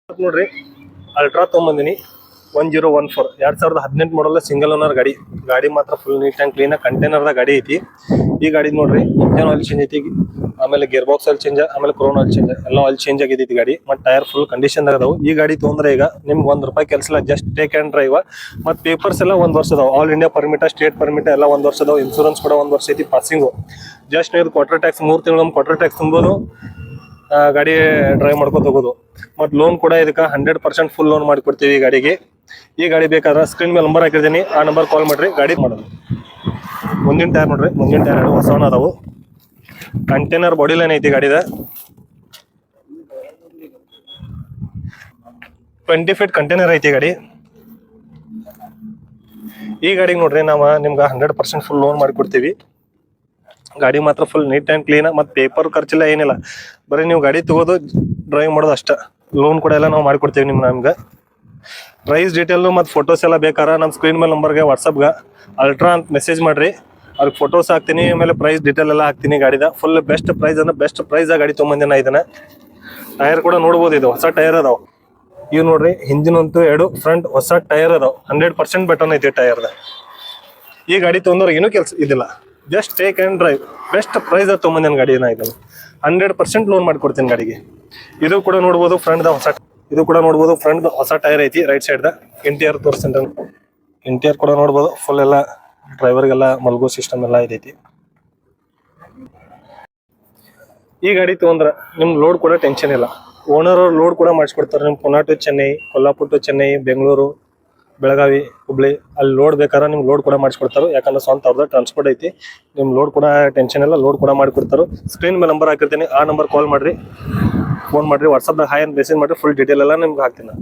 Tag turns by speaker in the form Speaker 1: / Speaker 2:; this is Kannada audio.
Speaker 1: ನೋಡ್ರಿ ಅಲ್ಟ್ರಾ ತೊಗೊಂಬಂದಿನಿ 1014 2018 ಮಾಡಲ್ ಸಿಂಗಲ್ ಓನರ್ ಗಾಡಿ ಮಾತ್ರ full neat and clean container ಗಾಡಿ ಐತಿ. ಈ ಗಾಡಿ ನೋಡ್ರಿ ಇಂಜನ್ ಆಯಿಲ್ ಚೇಂಜ್ ಐತಿ, ಆಮೇಲೆ ಗೇರ್ ಬಾಕ್ಸ್ ಆಯಿಲ್ ಚೇಂಜ್, ಆಮೇಲೆ ಕ್ರೋನ್ ಆಯಿಲ್ ಚೇಂಜ್, ಎಲ್ಲ ಆಯಿಲ್ ಚೇಂಜ್ ಆಗೈತಿ ಗಾಡಿ. ಮತ್ತೆ ಟೈರ್ ಫುಲ್ ಕಂಡೀಷನ್ ಅದಾವು. ಈ ಗಾಡಿ ತೊಗೊಂಡ್ರೆ ಈಗ ನಿಮ್ಗೆ ₹1 ಕೆಲಸ ಇಲ್ಲ, ಜಸ್ಟ್ ಟೇಕ್ ಅಂಡ್ ಡ್ರೈವ್. ಮತ್ತೆ ಪೇಪರ್ಸ್ ಎಲ್ಲ 1 ವರ್ಷ ಅದಾವ. All India permit, state permit ಎಲ್ಲ 1 ವರ್ಷ ಅದಾವ. ಇನ್ಸೂರೆನ್ಸ್ ಕೂಡ 1 ವರ್ಷ ಐತಿ. ಪಾಸಿಂಗು ಜಸ್ಟ್ ನೀವು ಕ್ವಾರ್ಟರ್ ಟ್ಯಾಕ್ಸ್ 3 ತಿಂಗಳು ಕ್ವಾರ್ಟರ್ ಟ್ಯಾಕ್ಸ್ ತುಂಬೋದು, ಗಾಡಿ ಡ್ರೈವ್ ಮಾಡ್ಕೊತ ಹೋಗೋದು. ಮತ್ತು ಲೋನ್ ಕೂಡ ಇದಕ್ಕೆ 100% ಫುಲ್ ಲೋನ್ ಮಾಡಿಕೊಡ್ತೀವಿ ಈ ಗಾಡಿಗೆ. ಈ ಗಾಡಿ ಬೇಕಾದ್ರೆ ಸ್ಕ್ರೀನ್ ಮೇಲೆ ನಂಬರ್ ಹಾಕಿರ್ತೀನಿ, ಆ ನಂಬರ್ ಕಾಲ್ ಮಾಡ್ರಿ, ಗಾಡಿ ಮಾಡೋದು. ಮುಂದಿನ ಟೈರ್ ನೋಡ್ರಿ, ಮುಂದಿನ ಟೈರ್ ಎರಡು ಹೊಸವನ್ನ ಅದಾವು. ಕಂಟೈನರ್ ಬಾಡಿ ಲೈನ್ ಐತಿ ಗಾಡಿದ. 20 ಫೀಟ್ ಕಂಟೈನರ್ ಐತಿ ಗಾಡಿ. ಈ ಗಾಡಿಗೆ ನೋಡ್ರಿ ನಾವು ನಿಮ್ಗೆ 100% ಫುಲ್ ಲೋನ್ ಮಾಡಿಕೊಡ್ತೀವಿ. ಗಾಡಿ ಮಾತ್ರ ಫುಲ್ ನೀಟ್ ಆ್ಯಂಡ್ ಕ್ಲೀನ್. ಮತ್ತು ಪೇಪರ್ ಖರ್ಚಿಲ್ಲ, ಏನಿಲ್ಲ. ಬರೀ ನೀವು ಗಾಡಿ ತಗೋದು ಡ್ರೈವ್ ಮಾಡೋದು ಅಷ್ಟೇ. ಲೋನ್ ಕೂಡ ಎಲ್ಲ ನಾವು ಮಾಡಿಕೊಡ್ತೀವಿ ನಮ್ಗೆ. ಪ್ರೈಸ್ ಡೀಟೇಲು ಮತ್ತು ಫೋಟೋಸ್ ಎಲ್ಲ ಬೇಕಾದ್ರೆ ನಮ್ಮ ಸ್ಕ್ರೀನ್ ಮೇಲೆ ನಂಬರ್ಗೆ ವಾಟ್ಸಪ್ಗೆ ಅಲ್ಟ್ರಾ ಅಂತ ಮೆಸೇಜ್ ಮಾಡಿರಿ. ಅದಕ್ಕೆ ಫೋಟೋಸ್ ಹಾಕ್ತೀನಿ, ಆಮೇಲೆ ಪ್ರೈಸ್ ಡೀಟೇಲ್ ಎಲ್ಲ ಹಾಕ್ತೀನಿ ಗಾಡಿದ. ಫುಲ್ ಬೆಸ್ಟ್ ಪ್ರೈಸ್ ಅಂದ್ರೆ ಬೆಸ್ಟ್ ಪ್ರೈಸಾಗ ಗಾಡಿ ತೊಗೊಂಬಂದಿನ ಇದನ್ನ. ಟೈರ್ ಕೂಡ ನೋಡ್ಬೋದು, ಇದು ಹೊಸ ಟೈರ್ ಅದಾವೆ. ಇವು ನೋಡ್ರಿ ಹಿಂದಿನ ಅಂತೂ 2 ಫ್ರಂಟ್ ಹೊಸ ಟೈರ್ ಅದಾವೆ. 100% ಬೆಟರ್ ಐತಿ ಟೈರ್ದ. ಈ ಗಾಡಿ ತೊಗೊಂಡ್ರೆ ಏನೂ ಕೆಲಸ ಇದಿಲ್ಲ, just take and drive. Best price ತೊಗೊಂಬಂದಿನ ಗಾಡಿನ ಇದನ್ನು. 100% ಲೋನ್ ಮಾಡಿಕೊಡ್ತೀನಿ ಗಾಡಿಗೆ. ಇದು ಕೂಡ ನೋಡ್ಬೋದು ಫ್ರಂಟ್ದ ಹೊಸ, ಇದು ಕೂಡ ನೋಡ್ಬೋದು ಫ್ರಂಟ್ ಹೊಸ ಟೈರ್ ಐತಿ ರೈಟ್ ಸೈಡ್ದ. ಇಂಟೀರಿಯರ್ ತೋರಿಸ್ತೀನಿ. ಇಂಟೀರಿಯರ್ ಕೂಡ ನೋಡ್ಬೋದು, ಫುಲ್ ಎಲ್ಲ ಡ್ರೈವರ್ಗೆಲ್ಲ ಮಲ್ಗೋ ಸಿಸ್ಟಮ್ ಎಲ್ಲ ಇದೈತಿ. ಈ ಗಾಡಿ ತೊಗೊಂಡ್ರೆ ನಿಮ್ಗೆ ಲೋಡ್ ಕೂಡ ಟೆನ್ಷನ್ ಇಲ್ಲ. ಓನರ್ ಅವ್ರು ಲೋಡ್ ಕೂಡ ಮಾಡಿಸ್ಕೊಡ್ತಾರೆ. ನಿಮ್ಮ ಪುಣೆ ಟು ಚೆನ್ನೈ, ಕೊಲ್ಲಾಪುರ ಟು ಚೆನ್ನೈ, ಬೆಂಗಳೂರು, ಬೆಳಗಾವಿ, ಹುಬ್ಳಿ ಅಲ್ಲಿ ಲೋಡ್ ಬೇಕಾದ್ರೆ ನಿಮ್ಗೆ ಲೋಡ್ ಕೂಡ ಮಾಡಿಸ್ಕೊಡ್ತಾರೆ. ಯಾಕಂದ್ರೆ ಸ್ವಂತ ಅವ್ರದ್ದು ಟ್ರಾನ್ಸ್ಪೋರ್ಟ್ ಐತಿ. ನಿಮ್ಮ ಲೋಡ್ ಕೂಡ ಟೆನ್ಷನ್ ಇಲ್ಲ, ಲೋಡ್ ಕೂಡ ಮಾಡಿಕೊಡ್ತಾರೆ. ಸ್ಕ್ರೀನ್ ಮೇಲೆ ನಂಬರ್ ಹಾಕಿರ್ತೀನಿ, ಆ ನಂಬರ್ ಕಾಲ್ ಮಾಡಿರಿ, ಫೋನ್ ಮಾಡಿರಿ, ವಾಟ್ಸಪ್ದಾಗ ಹಾಯ್ ಅಂತ ಮೆಸೇಜ್ ಮಾಡಿರಿ. ಫುಲ್ ಡೀಟೇಲ್ ಎಲ್ಲ ನಿಮ್ಗೆ ಹಾಕ್ತೀನಿ.